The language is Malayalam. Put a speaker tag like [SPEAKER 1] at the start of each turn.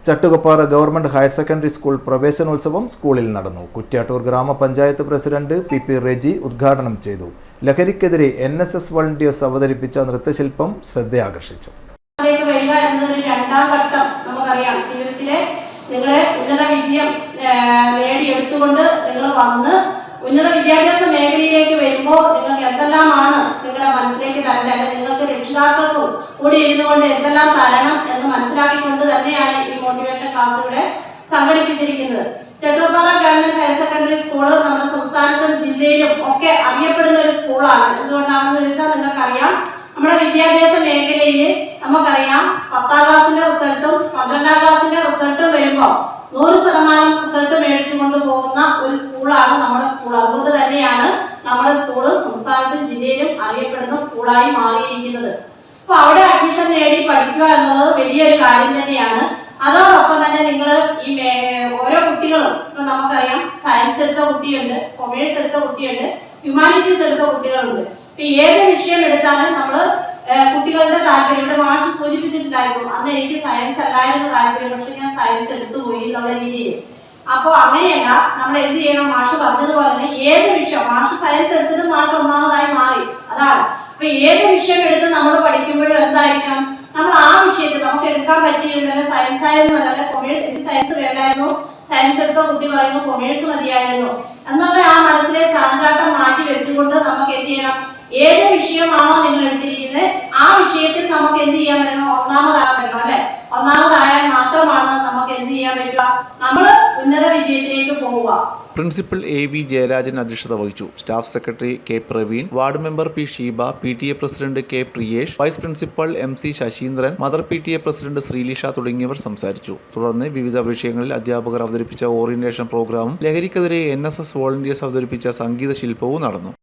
[SPEAKER 1] Chattukappara government higher secondary school പ്രവേശനോത്സവം സ്കൂളിൽ നടന്നു. കുറ്റ്യാട്ടൂർ ഗ്രാമപഞ്ചായത്ത് പ്രസിഡന്റ് പി റെജി ഉദ്ഘാടനം ചെയ്തു. ലഹരിക്കെതിരെ NSS വോളണ്ടിയേഴ്സ് അവതരിപ്പിച്ച നൃത്തശില്പം ശ്രദ്ധയാകർഷിച്ചു.
[SPEAKER 2] രണ്ടാം ഘട്ടം നമുക്കറിയാം, ജീവിതത്തിലെ നിങ്ങളെ ഉന്നത വിജയം നേടിയെടുത്തുകൊണ്ട് നിങ്ങൾ വന്ന് ഉന്നത വിദ്യാഭ്യാസ മേഖലയിലേക്ക് വരുമ്പോൾ നിങ്ങൾക്ക് എന്തെല്ലാമാണ് നിങ്ങളുടെ മനസ്സിലേക്ക് തരേണ്ടത്, അല്ലെങ്കിൽ നിങ്ങൾക്ക് രക്ഷിതാക്കൾക്കും കൂടി ഇരുന്നുകൊണ്ട് എന്തെല്ലാം തരണം എന്ന് മനസ്സിലാക്കിക്കൊണ്ട് തന്നെയാണ് ഈ മോട്ടിവേഷൻ ക്ലാസ്സുകളെ സംഘടിപ്പിച്ചിരിക്കുന്നത്. Chattukappara government higher secondary school നമ്മുടെ സംസ്ഥാനത്തും ജില്ലയിലും ഒക്കെ അറിയപ്പെടുന്ന ഒരു സ്കൂളാണ്. എന്തുകൊണ്ടാണെന്ന് ചോദിച്ചാൽ നിങ്ങൾക്കറിയാം, നമ്മുടെ വിദ്യാഭ്യാസ മേഖലയിൽ നമുക്കറിയാം 10ാം ക്ലാസ്സിന്റെ റിസൾട്ടും 12ാം ക്ലാസ്സിന്റെ റിസൾട്ടും വരുമ്പോൾ 100% റിസൾട്ട് മേടിച്ചുകൊണ്ട് പോകുന്ന ഒരു സ്കൂളാണ് നമ്മുടെ സ്കൂൾ. അതുകൊണ്ട് തന്നെയാണ് നമ്മുടെ സ്കൂള് സംസ്ഥാനത്തും ജില്ലയിലും അറിയപ്പെടുന്ന സ്കൂളായി മാറിയിരിക്കുന്നത്. അപ്പൊ അവിടെ അഡ്മിഷൻ നേടി പഠിക്കുക എന്നുള്ളത് വലിയൊരു കാര്യം തന്നെയാണ്. അതോടൊപ്പം തന്നെ നിങ്ങൾ ഈ ഓരോ കുട്ടികളും ഇപ്പൊ നമുക്കറിയാം, സയൻസ് എടുത്ത കുട്ടിയുണ്ട്, കൊമേഴ്സ് എടുത്ത കുട്ടിയുണ്ട്, ഹ്യൂമാനിറ്റീസ് എടുത്ത കുട്ടികളുണ്ട്. ഇപ്പൊ ഏത് വിഷയം എടുത്താലും നമ്മൾ കുട്ടികളുടെ താല്പര്യം, ഇവിടെ മാഷ് സൂചിപ്പിച്ചിട്ടുണ്ടായിരുന്നു, അന്ന് എനിക്ക് സയൻസ് അല്ലായിരുന്നു താല്പര്യം, പക്ഷെ ഞാൻ സയൻസ് എടുത്തുപോയി എന്നുള്ള രീതിയിൽ. അപ്പോൾ അങ്ങനെയല്ല, നമ്മൾ എന്ത് ചെയ്യണം, മാഷ് പറഞ്ഞതുപോലെ തന്നെ ഏത് വിഷയം, മാഷ് സയൻസ് എടുത്തിട്ട് മാഷ് ഒന്നാമതായി മാറി, അതാണ്. അപ്പൊ ഏത് വിഷയം എടുത്ത് നമ്മൾ പഠിക്കുമ്പോഴും എന്തായിരിക്കണം, നമ്മൾ ആ വിഷയത്തിൽ നമുക്ക് എടുക്കാൻ പറ്റിയിട്ടുണ്ടല്ലോ, സയൻസ് ആയിരുന്നു അല്ല കൊമേഴ്സ്, എനിക്ക് സയൻസ് വേണ്ടായിരുന്നു, സയൻസ് എടുത്ത കുട്ടി പറയുന്നു കൊമേഴ്സ് മതിയായിരുന്നു എന്നുള്ള ആ മനസ്സിലെ ചാഞ്ചാട്ടം മാറ്റി വെച്ചുകൊണ്ട് നമുക്ക് എന്ത് ചെയ്യണം, ഏത് വിഷയമാണോ നിങ്ങൾ എടുത്തിരിക്കുന്നത് ആ വിഷയത്തിൽ നമുക്ക് എന്ത് ചെയ്യാൻ പറ്റണം, ഒന്നാമതാകാൻ പറ്റണം അല്ലെ. ഒന്നാമതായാൽ മാത്രമാണ് നമുക്ക് എന്ത് ചെയ്യാൻ പറ്റുക, നമ്മൾ ഉന്നത വിജയത്തിലേക്ക് പോവുക.
[SPEAKER 3] പ്രിൻസിപ്പൽ AV ജയരാജൻ അധ്യക്ഷത വഹിച്ചു. Staff secretary K Praveen, ward member P Sheeba, PTA president K Priyesh, vice principal MC Sasheendran, mother PTA president Sreelisha തുടങ്ങിയവർ സംസാരിച്ചു. തുടർന്ന് വിവിധ വിഷയങ്ങളിൽ അധ്യാപകർ അവതരിപ്പിച്ച ഓറിയന്റേഷൻ പ്രോഗ്രാമും ലഹരിക്കെതിരെ NSS വോളണ്ടിയേഴ്സ് അവതരിപ്പിച്ച സംഗീത ശില്പവും നടന്നു.